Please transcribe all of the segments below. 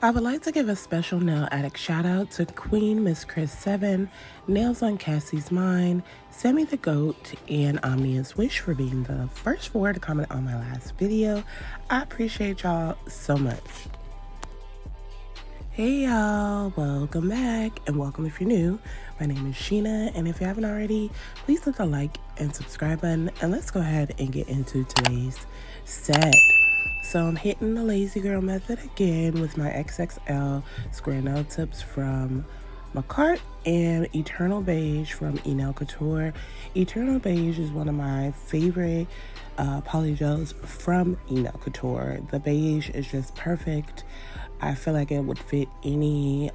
I would like to give a special nail addict shout out to Queen Miss Chris 7, Nails on Cassie's Mind, Sammy the Goat, and Omnia's Wish for being the first 4 to comment on my last video. I appreciate y'all so much. Hey y'all, welcome back and welcome if you're new. My name is Sheena, and if you haven't already, please hit the like and subscribe button, and let's go ahead and get into today's set. So I'm hitting the lazy girl method again with my XXL square nail tips from Makartt and Eternal Beige from Nail Couture. Eternal Beige is one of my favorite polygels from Nail Couture. The beige is just perfect. I feel like it would fit any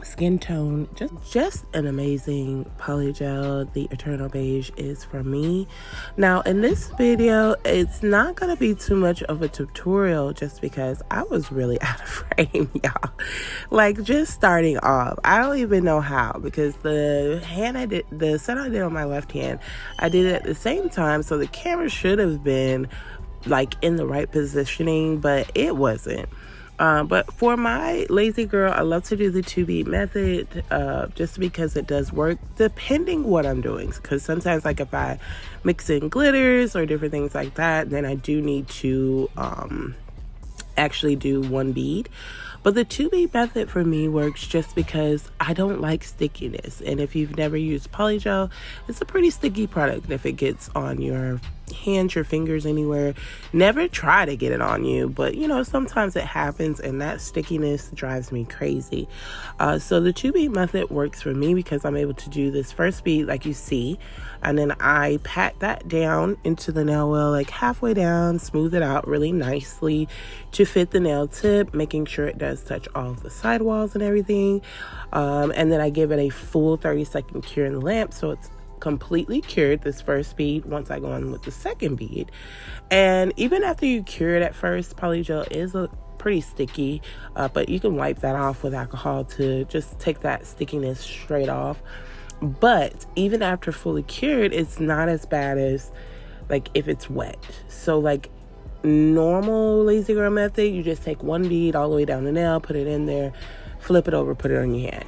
skin tone. Just an amazing polygel. The Eternal Beige is from me. Now in this video, it's not gonna be too much of a tutorial just because I was really out of frame, y'all. Like, just starting off, I don't even know how, because the set I did on my left hand, I did it at the same time, so the camera should have been like in the right positioning, but it wasn't. But for my lazy girl, I love to do the 2-beat method just because it does work depending what I'm doing. Because sometimes, like if I mix in glitters or different things like that, then I do need to actually do 1 bead. But the 2-beat method for me works just because I don't like stickiness. And if you've never used polygel, it's a pretty sticky product if it gets on your hands, your fingers, anywhere. Never try to get it on you, but you know, sometimes it happens, and that stickiness drives me crazy. So the 2-beat method works for me because I'm able to do this first bead like you see, and then I pat that down into the nail wheel, like halfway down, smooth it out really nicely to fit the nail tip, making sure it does touch all of the sidewalls and everything. And then I give it a full 30-second cure in the lamp, so it's completely cured, this first bead, once I go on with the second bead. And even after you cure it at first, polygel is pretty sticky, but you can wipe that off with alcohol to just take that stickiness straight off. But even after fully cured, it's not as bad as like if it's wet. So like normal lazy girl method, you just take 1 bead all the way down the nail, put it in there, flip it over, put it on your hand.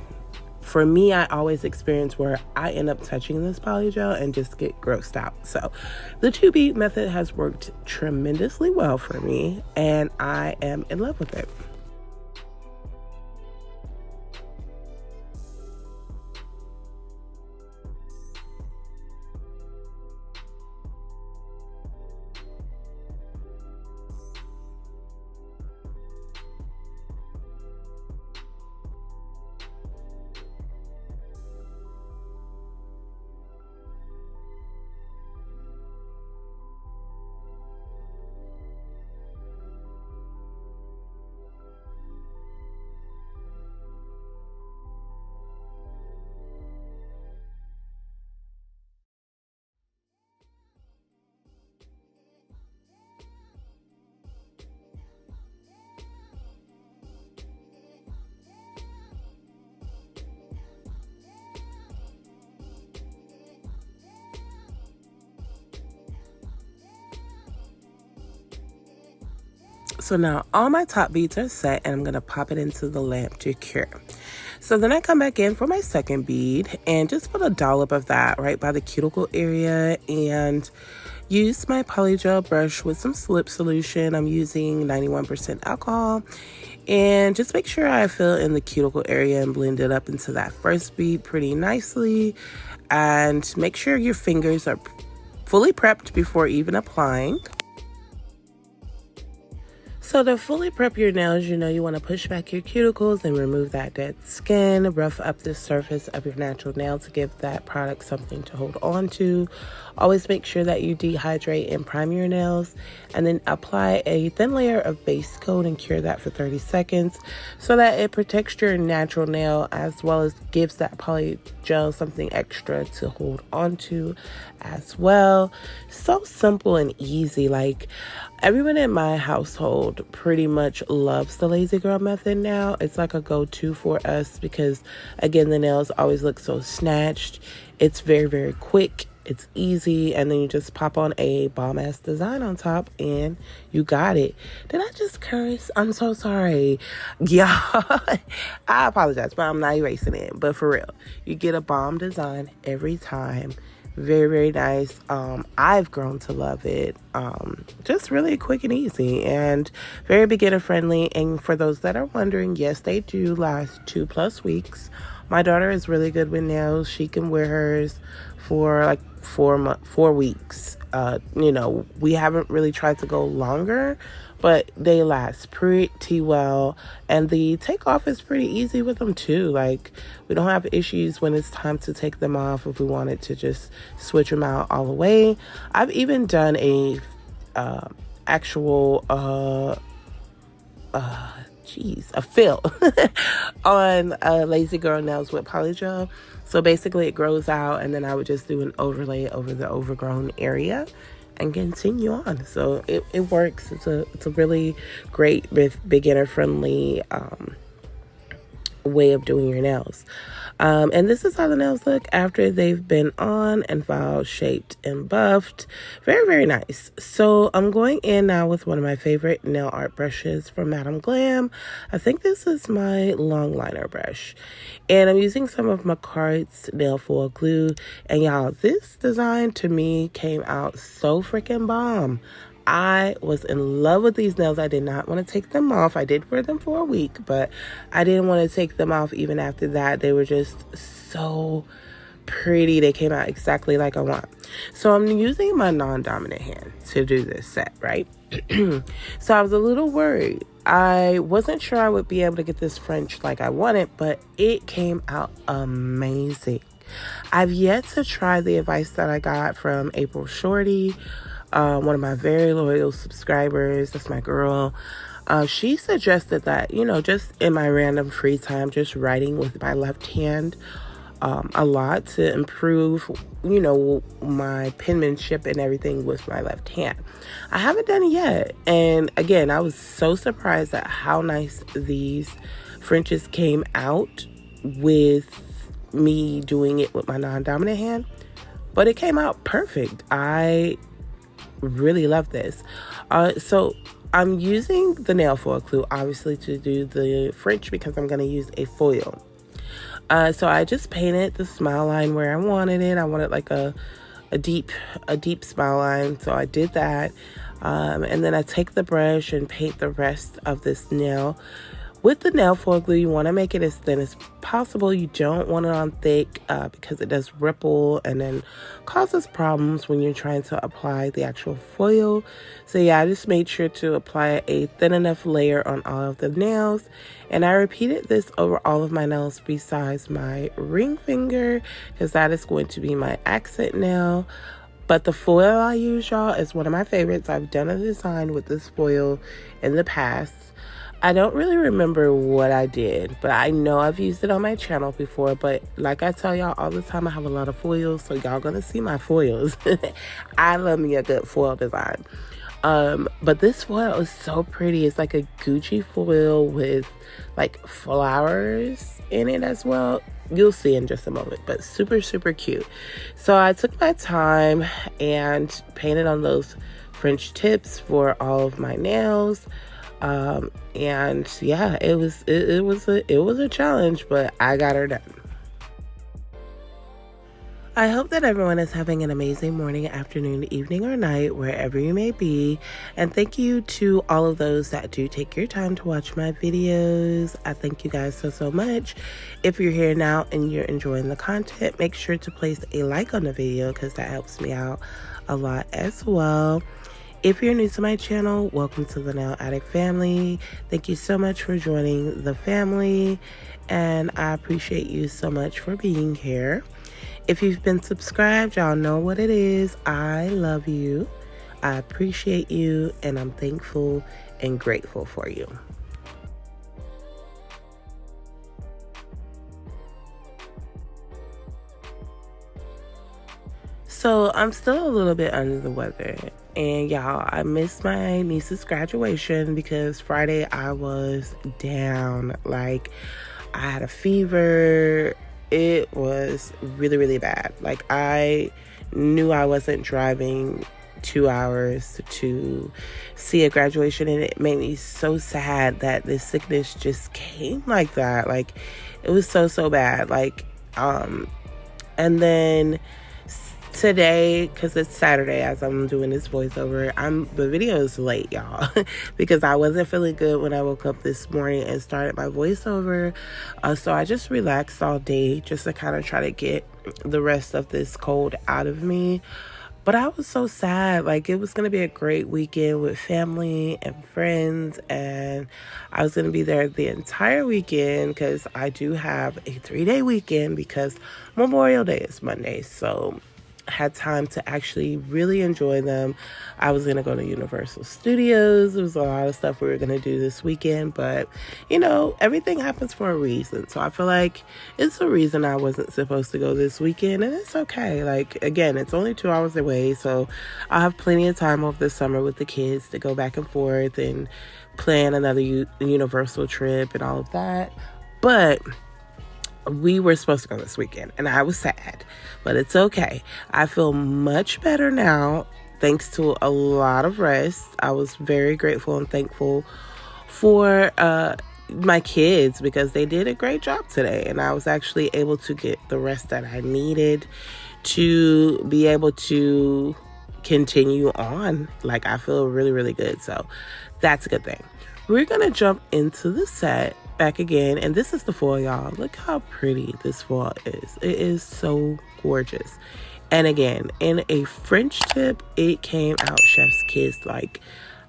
For me, I always experience where I end up touching this polygel and just get grossed out. So the 2-beat method has worked tremendously well for me, and I am in love with it. So now all my top beads are set, and I'm going to pop it into the lamp to cure. So then I come back in for my second bead and just put a dollop of that right by the cuticle area, and use my polygel brush with some slip solution. I'm using 91% alcohol, and just make sure I fill in the cuticle area and blend it up into that first bead pretty nicely. And make sure your fingers are fully prepped before even applying. So to fully prep your nails, you know you want to push back your cuticles and remove that dead skin, rough up the surface of your natural nail to give that product something to hold on to. Always make sure that you dehydrate and prime your nails, and then apply a thin layer of base coat and cure that for 30 seconds so that it protects your natural nail as well as gives that polygel something extra to hold on to as well. So simple and easy. Like, everyone in my household pretty much loves the lazy girl method now. It's like a go-to for us because, again, the nails always look so snatched. It's very, very quick It's easy, and then you just pop on a bomb-ass design on top, and you got it. Did I just curse? I'm so sorry. Yeah, I apologize, but I'm not erasing it. But for real, you get a bomb design every time. Very, very nice. I've grown to love it. Just really quick and easy, and very beginner friendly. And for those that are wondering, yes, they do last 2+ weeks. My daughter is really good with nails. She can wear hers for like 4 weeks. We haven't really tried to go longer, but they last pretty well, and the takeoff is pretty easy with them too. Like, we don't have issues when it's time to take them off if we wanted to just switch them out all the way. I've even done a actual a fill on Lazy Girl nails with polygel. So basically it grows out, and then I would just do an overlay over the overgrown area and continue on. So it works. It's a really great, beginner friendly way of doing your nails. And this is how the nails look after they've been on and filed, shaped, and buffed. Very, very nice. So I'm going in now with one of my favorite nail art brushes from Madam Glam. I think this is my long liner brush. And I'm using some of Makartt's nail foil glue. And y'all, this design to me came out so freaking bomb. I was in love with these nails. I did not want to take them off. I did wear them for a week, but I didn't want to take them off even after that. They were just so pretty. They came out exactly like I want. So I'm using my non-dominant hand to do this set, right? So I was a little worried. I wasn't sure I would be able to get this French like I wanted, but it came out amazing. I've yet to try the advice that I got from April Shorty, one of my very loyal subscribers. That's my girl. She suggested that, just in my random free time, just writing with my left hand a lot to improve, my penmanship and everything with my left hand. I haven't done it yet. And again, I was so surprised at how nice these Frenches came out with me doing it with my non-dominant hand. But it came out perfect. I really love this. So I'm using the nail foil glue, obviously, to do the French because I'm going to use a foil. So I just painted the smile line where I wanted it. I wanted like a deep smile line. So I did that. And then I take the brush and paint the rest of this nail. With the nail foil glue, you want to make it as thin as possible. You don't want it on thick because it does ripple and then causes problems when you're trying to apply the actual foil. So yeah, I just made sure to apply a thin enough layer on all of the nails. And I repeated this over all of my nails besides my ring finger, because that is going to be my accent nail. But the foil I use, y'all, is one of my favorites. I've done a design with this foil in the past. I don't really remember what I did, but I know I've used it on my channel before. But like I tell y'all all the time, I have a lot of foils, so y'all gonna see my foils. I love me a good foil design. But this foil is so pretty. It's like a Gucci foil with like flowers in it as well. You'll see in just a moment, but super, super cute. So I took my time and painted on those French tips for all of my nails. And yeah, it was a challenge, but I got her done. I hope that everyone is having an amazing morning, afternoon, evening, or night, wherever you may be. And thank you to all of those that do take your time to watch my videos. I thank you guys so much. If you're here now and you're enjoying the content, make sure to place a like on the video because that helps me out a lot as well. If you're new to my channel, welcome to the Nail Addict family. Thank you so much for joining the family, and I appreciate you so much for being here. If you've been subscribed, y'all know what it is. I love you. I appreciate you, and I'm thankful and grateful for you. So I'm still a little bit under the weather. And y'all, I missed my niece's graduation because Friday I was down. Like, I had a fever. It was really, really bad. Like, I knew I wasn't driving 2 hours to see a graduation, and it made me so sad that this sickness just came like that. Like, it was so bad. Like, and then today, because it's Saturday as I'm doing this voiceover, the video is late, y'all, because I wasn't feeling good when I woke up this morning and started my voiceover. So I just relaxed all day just to kind of try to get the rest of this cold out of me. But I was so sad. Like, it was going to be a great weekend with family and friends, and I was going to be there the entire weekend because I do have a 3-day weekend because Memorial Day is Monday. So I had time to actually really enjoy them. I was going to go to Universal Studios. There was a lot of stuff we were going to do this weekend, but everything happens for a reason. So I feel like it's a reason I wasn't supposed to go this weekend, and it's okay. Like, again, it's only 2 hours away, so I'll have plenty of time over the summer with the kids to go back and forth and plan another Universal trip and all of that. But we were supposed to go this weekend, and I was sad, but it's okay. I feel much better now thanks to a lot of rest. I was very grateful and thankful for my kids because they did a great job today, and I was actually able to get the rest that I needed to be able to continue on. Like, I feel really good, so that's a good thing. We're gonna jump into the set back again, and this is the fall, y'all. Look how pretty this fall is. It is so gorgeous. And again, in a French tip, it came out chef's kiss. Like,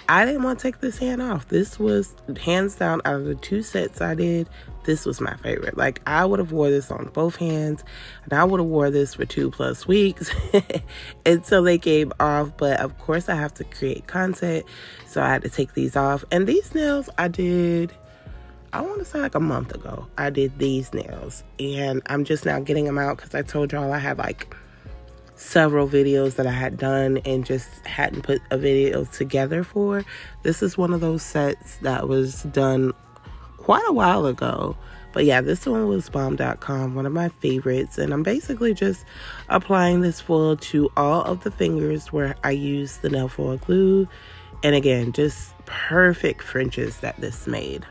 I didn't want to take this hand off. This was hands down, out of the 2 sets I did, this was my favorite. Like, I would have wore this on both hands, and I would have wore this for 2+ weeks until they came off. But of course I have to create content, so I had to take these off. And these nails I did, I want to say like a month ago, I did these nails, and I'm just now getting them out because I told y'all I had like several videos that I had done and just hadn't put a video together for. This is one of those sets that was done quite a while ago. But yeah, this one was bomb.com, one of my favorites, and I'm basically just applying this foil to all of the fingers where I use the nail foil glue. And again, just perfect fringes that this made.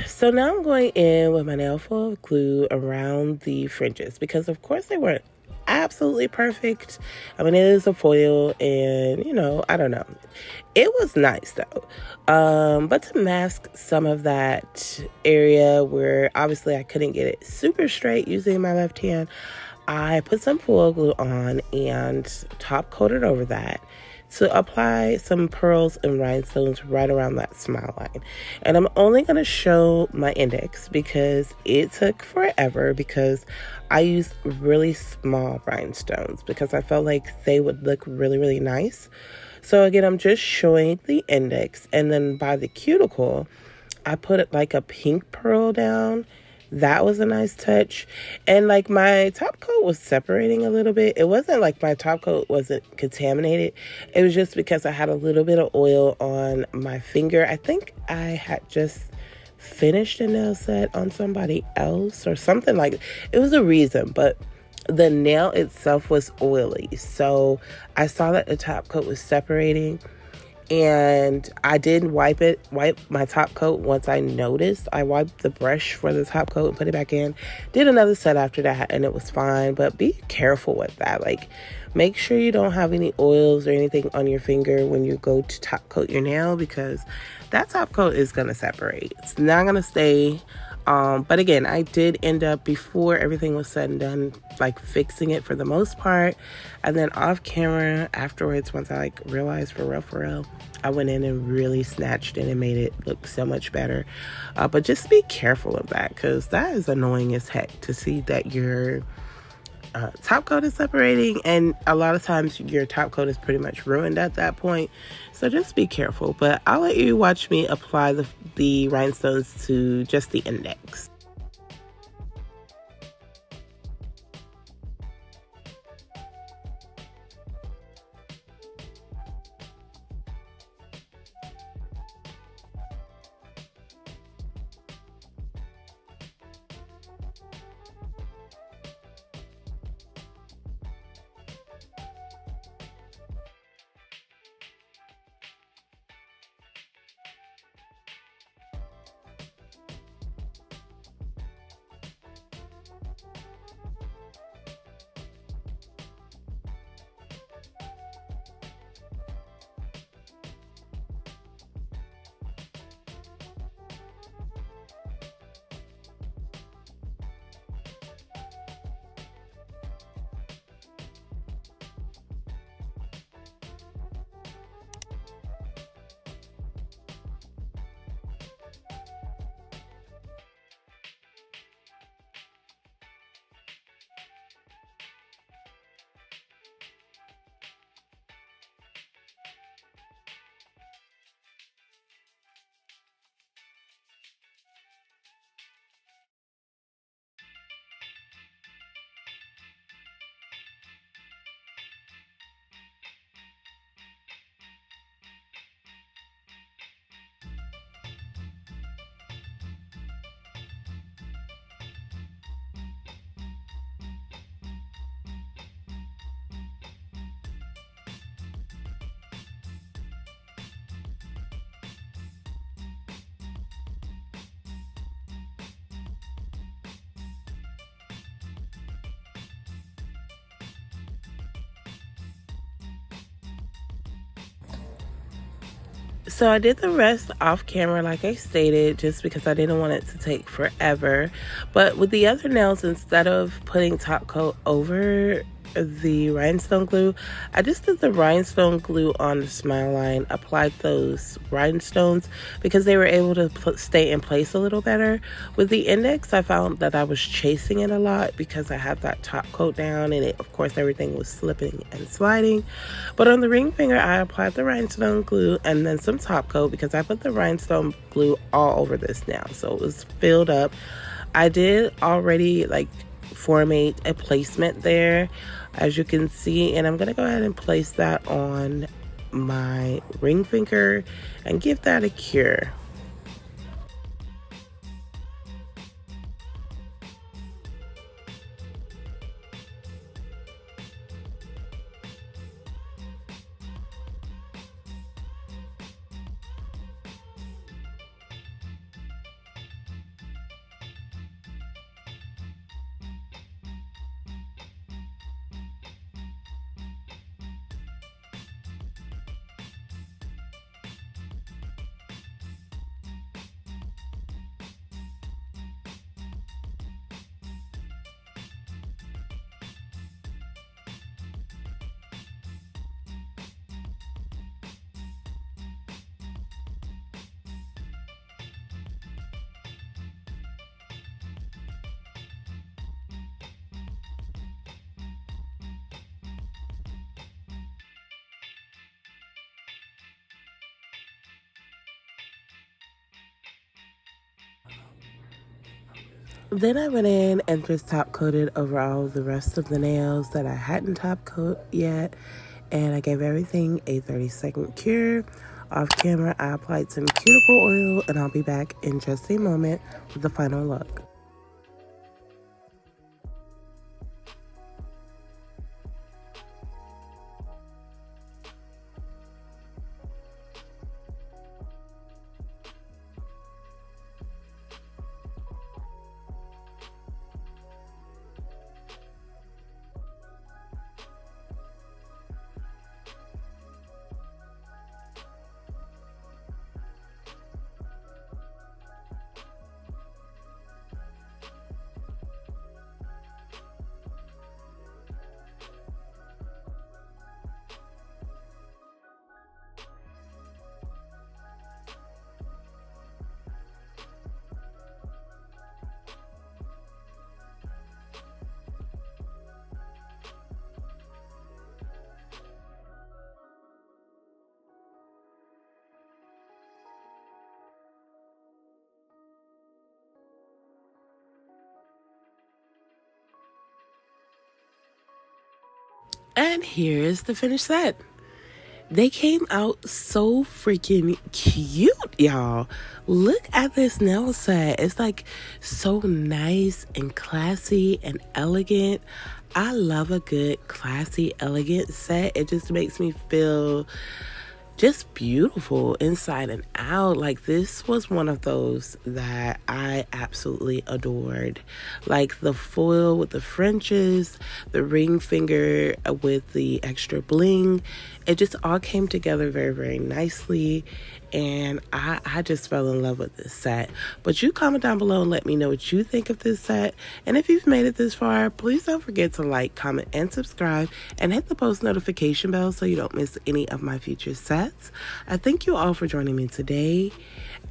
So now I'm going in with my nail foil glue around the fringes because, of course, they weren't absolutely perfect. I mean, it is a foil, and, I don't know. It was nice, though. But to mask some of that area where, obviously, I couldn't get it super straight using my left hand, I put some foil glue on and top coated over that to apply some pearls and rhinestones right around that smile line. And I'm only going to show my index because it took forever, because I used really small rhinestones because I felt like they would look really nice. So again, I'm just showing the index, and then by the cuticle, I put like a pink pearl down. That was a nice touch. And like my top coat was separating a little bit. It wasn't like my top coat wasn't contaminated. It was just because I had a little bit of oil on my finger. I think I had just finished a nail set on somebody else or something like that. It was a reason, but the nail itself was oily. So I saw that the top coat was separating. And I did wipe my top coat once I noticed. I wiped the brush for the top coat and put it back in. Did another set after that, and it was fine. But be careful with that. Like, Make sure you don't have any oils or anything on your finger when you go to top coat your nail, because that top coat is going to separate. It's not going to stay. But again, I did end up, before everything was said and done, like fixing it for the most part. And then off camera afterwards, once I like realized for Referral, I went in and really snatched it and made it look so much better. But just be careful of that, because that is annoying as heck to see that your top coat is separating, and a lot of times your top coat is pretty much ruined at that point. So just be careful. But I'll let you watch me apply the rhinestones to just the index. So I did the rest off camera, like I stated, just because I didn't want it to take forever. But with the other nails, instead of putting top coat over the rhinestone glue, I just did the rhinestone glue on the smile line, applied those rhinestones because they were able to stay in place a little better. With the index, I found that I was chasing it a lot because I had that top coat down, and of course everything was slipping and sliding. But on the ring finger, I applied the rhinestone glue and then some top coat because I put the rhinestone glue all over this now, so it was filled up. I did already like formate a placement there, as you can see, and I'm gonna go ahead and place that on my ring finger and give that a cure. Then I went in and just top coated over all the rest of the nails that I hadn't top coat yet, and I gave everything a 30-second cure. Off camera, I applied some cuticle oil, and I'll be back in just a moment with the final look. And here is the finished set. They came out so freaking cute, y'all. Look at this nail set. It's like so nice and classy and elegant. I love a good, classy, elegant set. It just makes me feel just beautiful inside and out. Like, this was one of those that I absolutely adored. Like the foil with the Frenches, the ring finger with the extra bling. It just all came together very, very nicely. And I just fell in love with this set. But you comment down below and let me know what you think of this set. And if you've made it this far, please don't forget to like, comment, and subscribe. And hit the post notification bell so you don't miss any of my future sets. I thank you all for joining me today.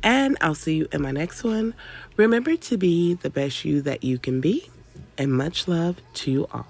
And I'll see you in my next one. Remember to be the best you that you can be. And much love to you all.